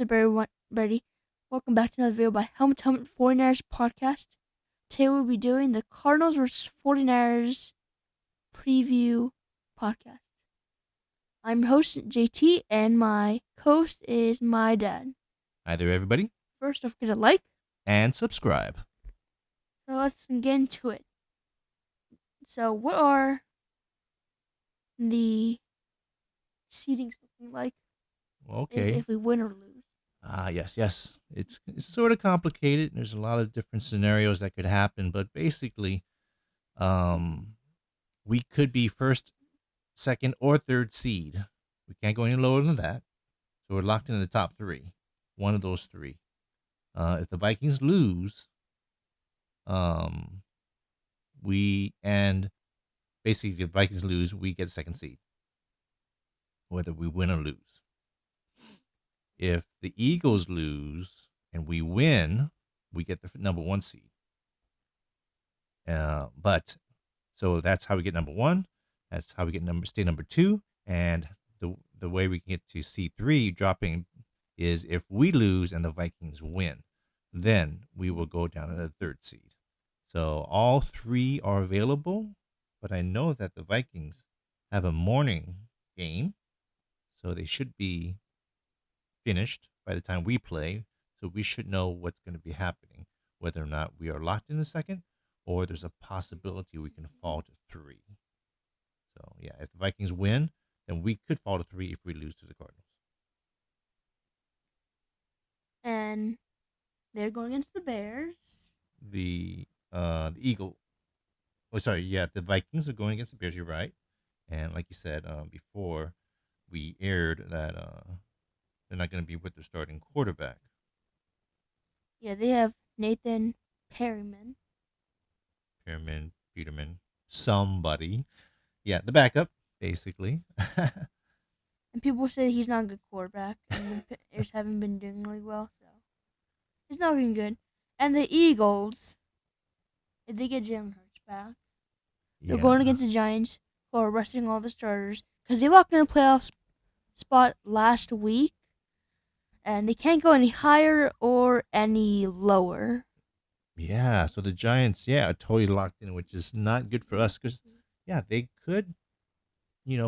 What's up, everybody? Welcome back to another video by Helmet 49ers podcast. Today we'll be doing the Cardinals vs 49ers preview podcast. I'm your host, JT, and my co-host is my dad. Hi there, everybody. First, don't forget to like. And subscribe. So let's get into it. So what are the seedings looking like Okay. if we win or lose? Yes. It's sort of complicated. There's a lot of different scenarios that could happen, but basically, we could be first, second, or third seed. We can't go any lower than that. So we're locked in the top three. One of those three. If the Vikings lose, we basically if the Vikings lose, we get second seed. Whether we win or lose. If the Eagles lose and we win, we get the number one seed. So that's how we get number one. That's how we get stay number two. And the way we can get to C3 dropping is if we lose and the Vikings win, then we will go down to the third seed. So all three are available, but I know that the Vikings have a morning game, so they should be finished by the time we play, so we should know what's going to be happening, whether or not we are locked in the second or there's a possibility we can fall to three. So yeah, if the Vikings win, then we could fall to three if we lose to the Cardinals. And they're going against the Bears. The Eagle. Oh, sorry. Yeah, the Vikings are going against the Bears. You're right. And like you said before, we aired that they're not going to be with their starting quarterback. Yeah, they have Nathan Peterman, somebody. Yeah, the backup, basically. and people say he's not a good quarterback, and the Bears haven't been doing really well, so he's not looking good. And the Eagles, if they get Jalen Hurts back, they're going against the Giants, who are resting all the starters because they locked in the playoff spot last week, and they can't go any higher or any lower. Yeah, so the Giants, are totally locked in, which is not good for us because, they could,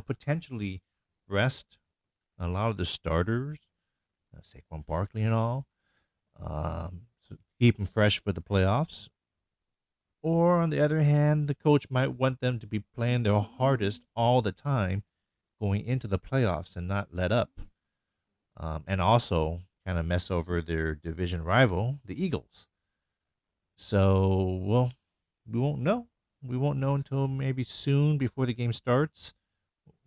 potentially rest a lot of the starters, Saquon Barkley and all, so keep them fresh for the playoffs. Or on the other hand, the coach might want them to be playing their hardest all the time going into the playoffs and not let up. And also kind of mess over their division rival, the Eagles. So, well, we won't know. We won't know until maybe soon before the game starts.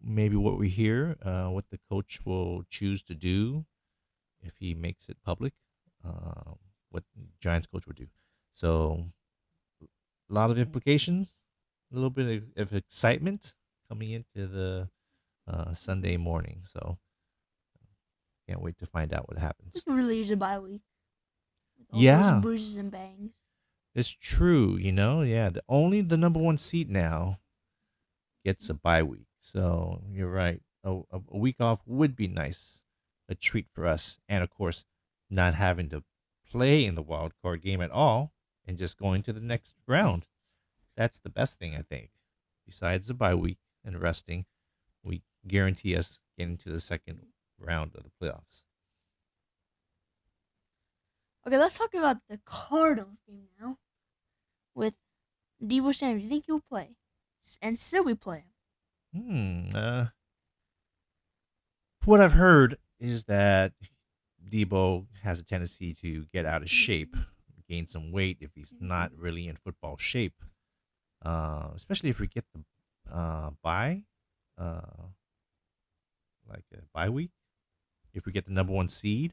Maybe what we hear, what the coach will choose to do if he makes it public, what Giants coach will do. So, a lot of implications, a little bit of excitement coming into the Sunday morning. So, can't wait to find out what happens. It's really use a bye week. With all those bruises and bangs. It's true, only the number one seed now gets a bye week. So you're right. A week off would be nice, a treat for us. And of course, not having to play in the wild card game at all and just going to the next round. That's the best thing, I think. Besides the bye week and resting, we guarantee us getting to the second round of the playoffs. Okay, let's talk about the Cardinals game now. With Deebo Samuel, do you think he'll play? And still we play him? What I've heard is that Deebo has a tendency to get out of shape, gain some weight if he's not really in football shape. Especially if we get the bye, like a bye week. If we get the number one seed,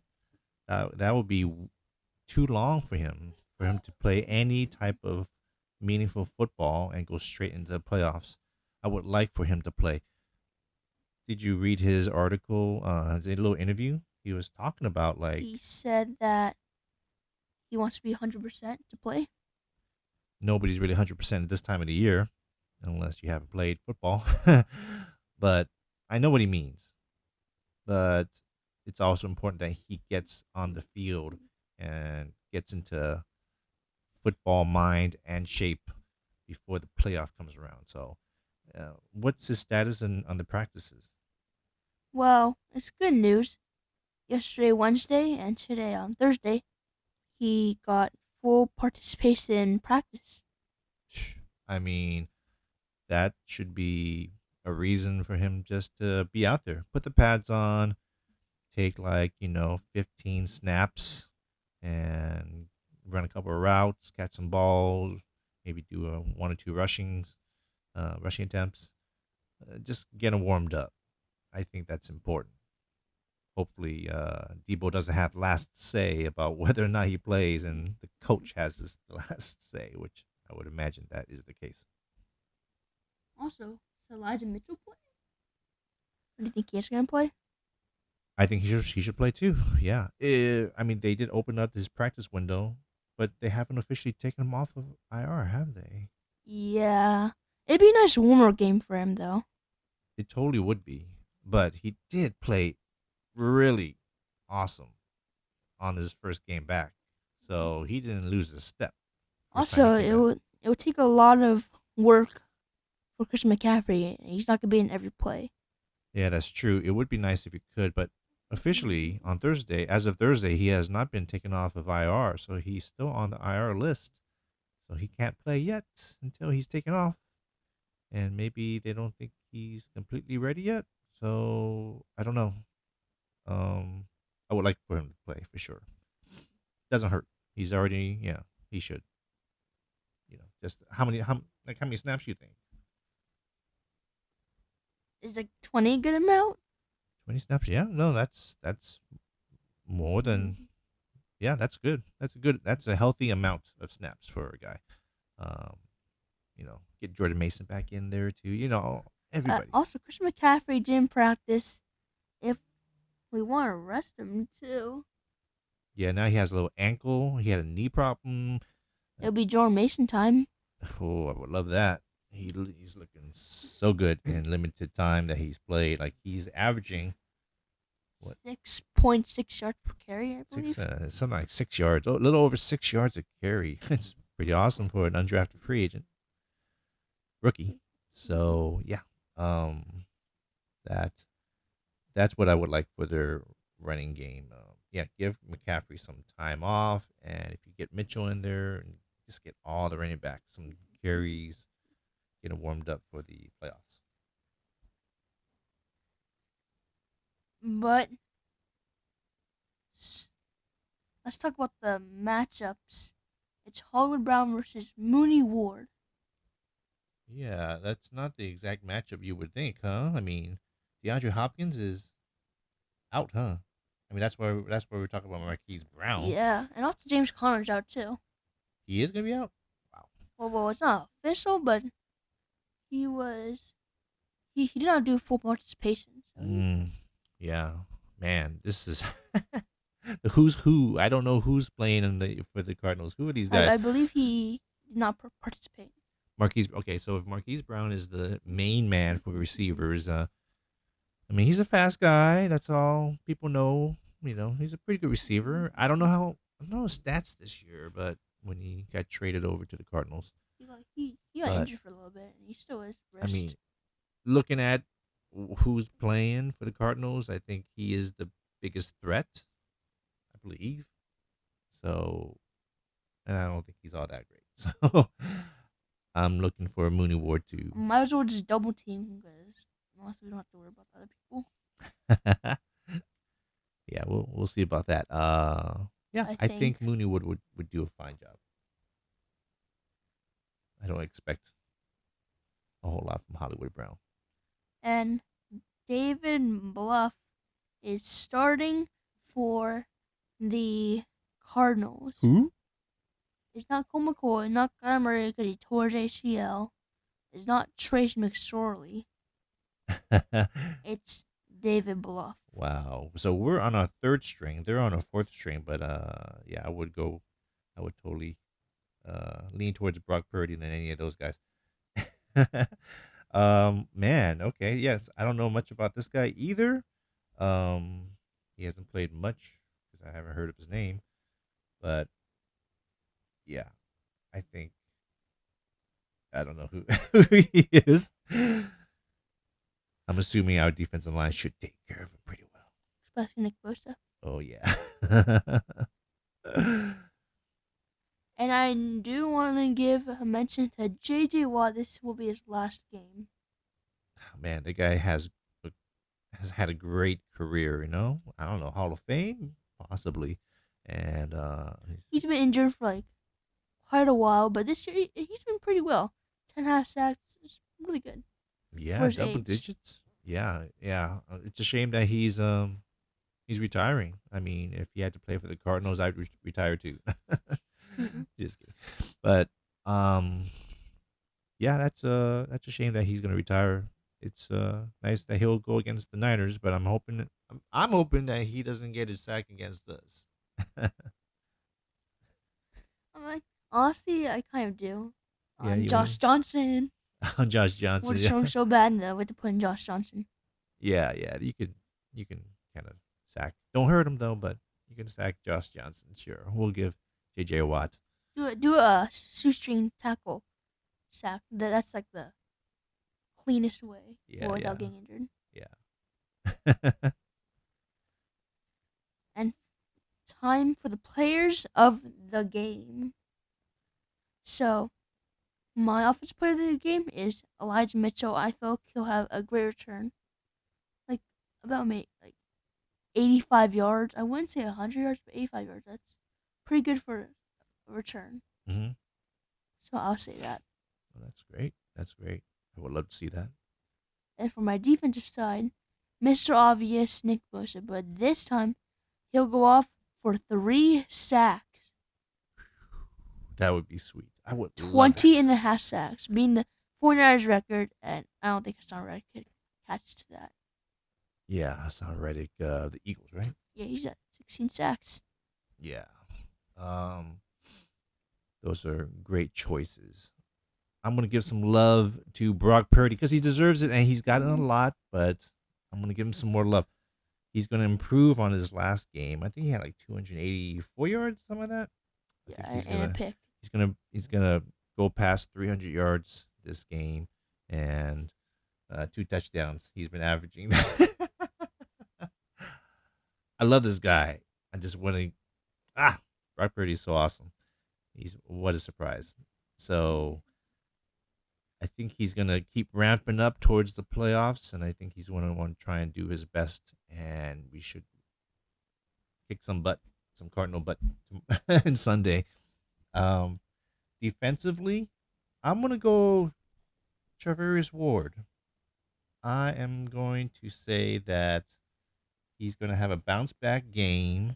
that would be too long for him to play any type of meaningful football and go straight into the playoffs. I would like for him to play. Did you read his article, his little interview? He was talking about he said that he wants to be 100% to play. Nobody's really 100% at this time of the year, unless you haven't played football. But I know what he means. But it's also important that he gets on the field and gets into football mind and shape before the playoff comes around. So, what's his status on the practices? Well, it's good news. Yesterday, Wednesday, and today on Thursday, he got full participation in practice. I mean, that should be a reason for him just to be out there. Put the pads on, take like, 15 snaps and run a couple of routes, catch some balls, maybe do one or two rushing attempts. Just get him warmed up. I think that's important. Hopefully, Debo doesn't have last say about whether or not he plays, and the coach has this last say, which I would imagine that is the case. Also, does Elijah Mitchell play? Or do you think he's going to play? I think he should play too. Yeah. I mean, they did open up his practice window, but they haven't officially taken him off of IR, have they? Yeah. It'd be a nice warmer game for him, though. It totally would be. But he did play really awesome on his first game back. So he didn't lose a step first time he Also, came back. it would take a lot of work for Christian McCaffrey. He's not going to be in every play. Yeah, that's true. It would be nice if he could, but officially on Thursday, as of Thursday, he has not been taken off of IR, so he's still on the IR list. So he can't play yet until he's taken off. And maybe they don't think he's completely ready yet. So I don't know. Um, I would like for him to play for sure. Doesn't hurt. He's already, yeah, he should. Just how many snaps you think? Is like 20 a good amount? 20 snaps? Yeah, no, that's more than, yeah, that's good. That's a healthy amount of snaps for a guy. Um, get Jordan Mason back in there too. Everybody. Also, Christian McCaffrey didn't practice. If we want to rest him too, Yeah, now he has a little ankle. He had a knee problem. it'll be Jordan Mason time. Oh, I would love that. He's looking so good in limited time that he's played. Like he's averaging what 6.6 yards per carry, I six, believe. something like 6 yards, a little over 6 yards a carry. It's pretty awesome for an undrafted free agent rookie. So yeah, that that's what I would like for their running game. Yeah, give McCaffrey some time off, and if you get Mitchell in there, and just get all the running backs some carries, get them warmed up for the playoffs. But let's talk about the matchups. It's Hollywood Brown versus Mooney Ward. Yeah, that's not the exact matchup you would think, huh? I mean, DeAndre Hopkins is out, huh? I mean, that's where we're talking about Marquise Brown. Yeah, and also James Conner's out too. He is gonna be out. Wow. Well, it's not official, but he was. He did not do full participation. So Yeah, man, this is the who's who. I don't know who's playing for the Cardinals. Who are these guys? I believe he did not participate. Marquise. Okay, so if Marquise Brown is the main man for receivers, I mean, he's a fast guy. That's all people know. He's a pretty good receiver. I don't know his stats this year, but when he got traded over to the Cardinals, He got but injured for a little bit, and he still is I mean, wrist. looking at who's playing for the Cardinals, I think he is the biggest threat. I believe so, and I don't think he's all that great. So I'm looking for Mooney Ward to. Might as well just double team because unless we don't have to worry about the other people. Yeah, we'll see about that. Yeah, I I think. think Mooney would do a fine job. I don't expect a whole lot from Hollywood Brown. And David Bluff is starting for the Cardinals. Who? It's not Cole McCoy, not Kyler Murray because he tore his ACL. It's not Trace McSorley. It's David Bluff. Wow. So we're on a third string. They're on a fourth string, but yeah, I would totally lean towards Brock Purdy than any of those guys. Man, okay, yes, I don't know much about this guy either. Um, He hasn't played much because I haven't heard of his name. But yeah, I think I don't know who who he is. I'm assuming our defensive line should take care of him pretty well. especially Nick Bosa. Oh yeah. And I do want to give a mention to J.J. Watt. This will be his last game. Man, the guy has had a great career. I don't know, Hall of Fame possibly, and He's been injured for like quite a while, but this year he's been pretty well. 10.5 sacks is really good for yeah, his double age. digits. Yeah, yeah. It's a shame that he's retiring. I mean, if he had to play for the Cardinals, I'd retire too. Just kidding. But um, yeah, that's a shame that he's gonna retire. It's nice that he'll go against the Niners, but I'm hoping that he doesn't get his sack against us. I'm like, honestly, I kind of do. Yeah, On Josh you Johnson. on Josh We're Johnson. just Yeah, showing so bad in the way to put in Josh Johnson. yeah, yeah. You can kind of sack. Don't hurt him though, but you can sack Josh Johnson. Sure, we'll give J.J. Watt. Do a shoestring tackle sack. That's like the cleanest way Yeah, without yeah, getting injured. yeah. And time for the players of the game. So my offensive player of the game is Elijah Mitchell. I feel like he'll have a great return, like about me like 85 yards. I wouldn't say 100 yards, but 85 yards. That's pretty good for a return. hmm So I'll say that. Well, that's great. That's great. I would love to see that. And for my defensive side, Mr. Obvious Nick Bosa, but this time he'll go off for 3 sacks. That would be sweet. I would love 20 that. and a half sacks, being the 49ers record, and I don't think Hassan Reddick could catch to that. Yeah, Hassan Reddick, the Eagles, right? Yeah, he's at 16 sacks. Yeah. Um, those are great choices. I'm gonna give some love to Brock Purdy because he deserves it and he's gotten a lot, but I'm gonna give him some more love. He's gonna improve on his last game. I think he had like 284 yards, something like that. I think Yeah, and a pick. he's gonna go past 300 yards this game and 2 touchdowns. He's been averaging. I love this guy. I just want to Brock Purdy is so awesome. He's what a surprise. So I think he's gonna keep ramping up towards the playoffs, and I think he's gonna want to try and do his best. And we should kick some butt, some Cardinal butt, on Sunday. Um, Defensively, I'm gonna go Travarius Ward. I am going to say that he's going to have a bounce back game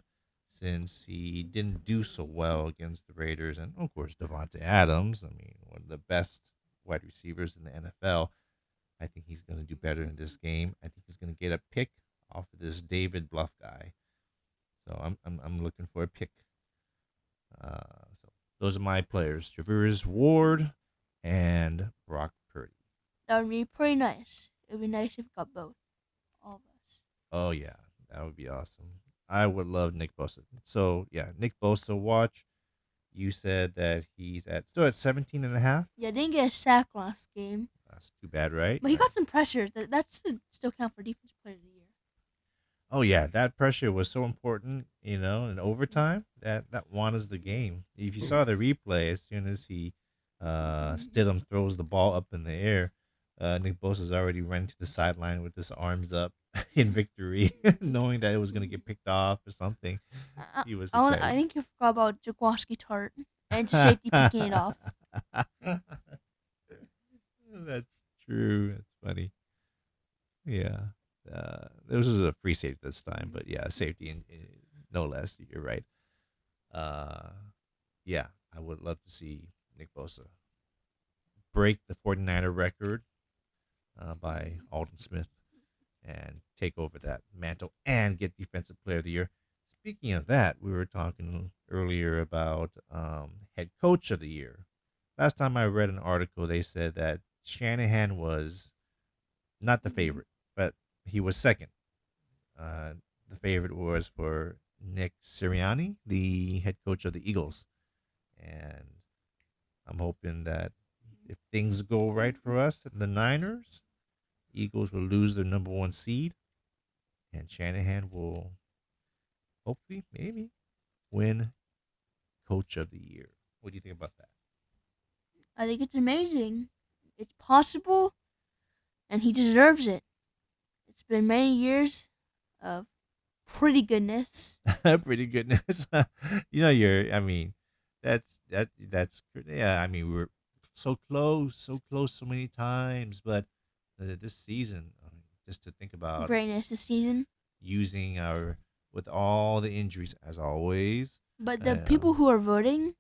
since he didn't do so well against the Raiders. And of course, Devontae Adams, I mean, one of the best wide receivers in the NFL. I think he's going to do better in this game. I think he's going to get a pick off of this David Bluff guy. So I'm looking for a pick. So those are my players: Javarius Ward and Brock Purdy. That would be pretty nice. It would be nice if we got both. All of us. Oh yeah, that would be awesome. I would love Nick Bosa. So yeah, Nick Bosa, watch. You said that he's still at 17 and a half. Yeah, didn't get a sack last game. That's too bad, right? But he got some pressure. That should still count for defensive player of the year. Oh yeah, that pressure was so important, in overtime. That won us the game. If you saw the replay, as soon as he Stidham throws the ball up in the air, Nick Bosa's already running to the sideline with his arms up in victory, knowing that it was gonna get picked off or something. He was I excited. think you forgot about Jaquaski Tart and safety picking it off. That's true. That's funny. Yeah. This was a free safety this time, but yeah, safety no less. You're right. Uh, yeah, I would love to see Nick Bosa break the 49er record by Alden Smith and take over that mantle and get Defensive Player of the Year. Speaking of that, we were talking earlier about Head Coach of the Year. Last time I read an article, they said that Shanahan was not the favorite, but he was second. Uh, the favorite was for Nick Sirianni, the head coach of the Eagles. And I'm hoping that if things go right for us, the Niners, Eagles will lose their number one seed, and Shanahan will hopefully, maybe, win Coach of the Year. What do you think about that? I think it's amazing. It's possible, and he deserves it. It's been many years of pretty goodness. Pretty goodness. You're. I mean, that's. Yeah. I mean, we're so close, so many times. But this season, just to think about Greatness this season. using our with all the injuries as always. But the Uh, people who are voting,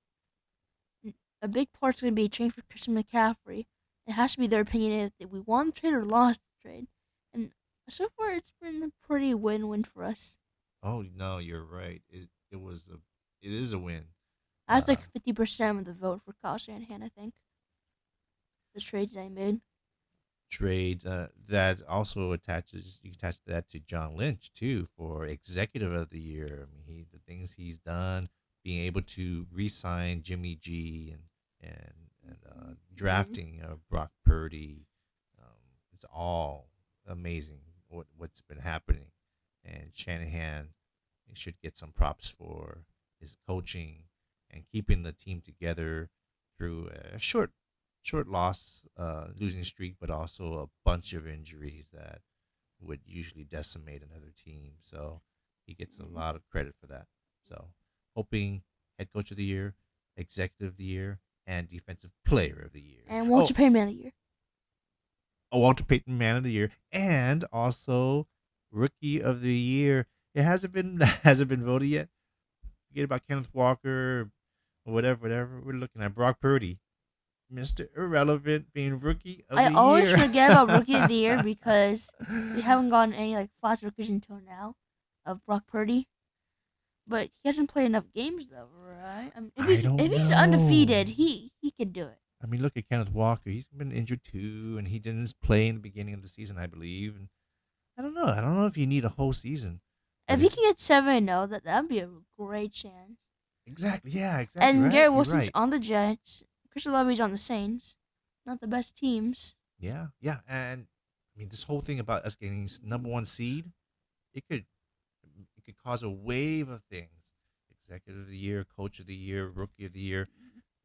a big part's going to be trading for Christian McCaffrey. It has to be their opinion if we won the trade or lost the trade. And so far, it's been a pretty win-win for us. oh no, you're right. It is a win. That's Uh, like 50% of the vote for Kyle Shanahan, I think. The trades they made. Trades that also you attach that to John Lynch too for executive of the year. I mean, the things he's done, being able to re-sign Jimmy G and drafting Brock Purdy, it's all amazing what's been happening, and Shanahan should get some props for his coaching and keeping the team together through a short loss, losing streak, but also a bunch of injuries that would usually decimate another team. So he gets a lot of credit for that. So hoping head coach of the year, executive of the year, and defensive player of the year. And Walter Payton Man of the Year. Walter Payton man of the year, and also rookie of the year. It hasn't been hasn't been voted yet. Forget about Kenneth Walker or whatever. We're looking at Brock Purdy, Mr. Irrelevant, being rookie of I the always year. forget about Rookie of the Year because we haven't gotten any like fast rookies until now of Brock Purdy. But he hasn't played enough games though, right? I mean, I don't if he's know. undefeated, he can do it. I mean, look at Kenneth Walker. He's been injured too, and he didn't play in the beginning of the season, I believe. And I don't know. I don't know if you need a whole season, but If he can get 7-0, that'd be a great chance. exactly, yeah, exactly And right. Garrett You're Wilson's right. on the Jets. Christian Levy's on the Saints. Not the best teams. Yeah, yeah, and I mean, this whole thing about us getting number one seed, it could it could cause a wave of things. Executive of the year, coach of the year, rookie of the year.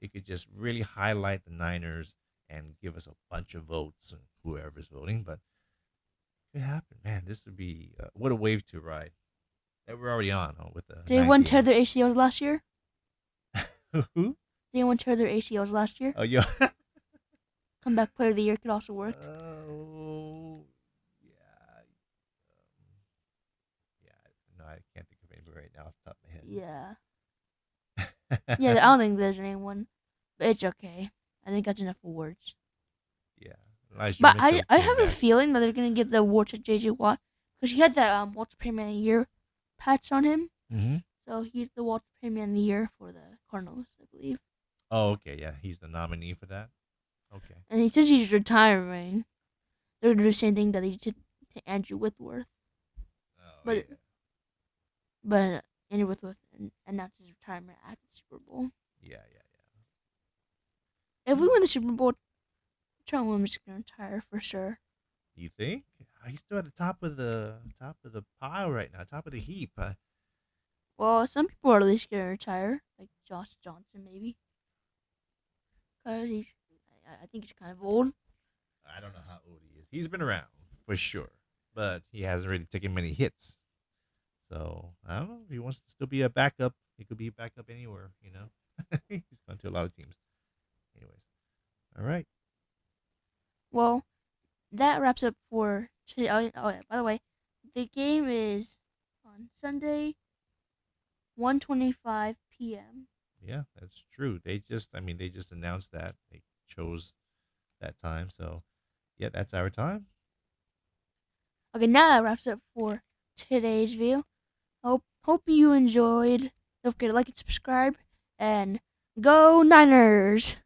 It could just really highlight the Niners and give us a bunch of votes and whoever's voting. But it could happen, man. This would be what a wave to ride that we're already on with the Did nine anyone tear games. their ACLs last year? Who? Did anyone tear their ACLs last year? Oh yeah. Comeback player of the year could also work. Oh yeah. Yeah. No, I can't think of anybody right now off the top of my head. Yeah. Yeah, I don't think there's anyone. But it's okay. I think that's enough awards. Yeah. Elijah But Mitchell I came have a back. feeling that they're going to give the award to J.J. Watt. Because he had that Walter Payton Man of the Year patch on him. Mm-hmm. So he's the Walter Payton Man of the Year for the Cardinals, I believe. Oh, okay. Yeah, he's the nominee for that. Okay. And he says he's retiring. They're going to do the same thing that they did to Andrew Whitworth. Oh But yeah. but Andrew Whitworth announced his retirement at the Super Bowl. Yeah. If we win the Super Bowl, John Williams is going to retire for sure. You think? He's still at the top of the pile right now, top of the heap. Well, some people are at least going to retire, like Josh Johnson maybe. Because I think he's kind of old. I don't know how old he is. He's been around for sure, but he hasn't really taken many hits. So I don't know if he wants to still be a backup. He could be a backup anywhere. He's gone to a lot of teams. Anyways, all right. Well, that wraps up for today. Yeah, by the way, the game is on Sunday, 1:25 p.m. Yeah, that's true. They just announced that they chose that time. So yeah, that's our time. Okay, now that wraps up for today's video. Hope you enjoyed. Don't forget to like and subscribe, and go Niners!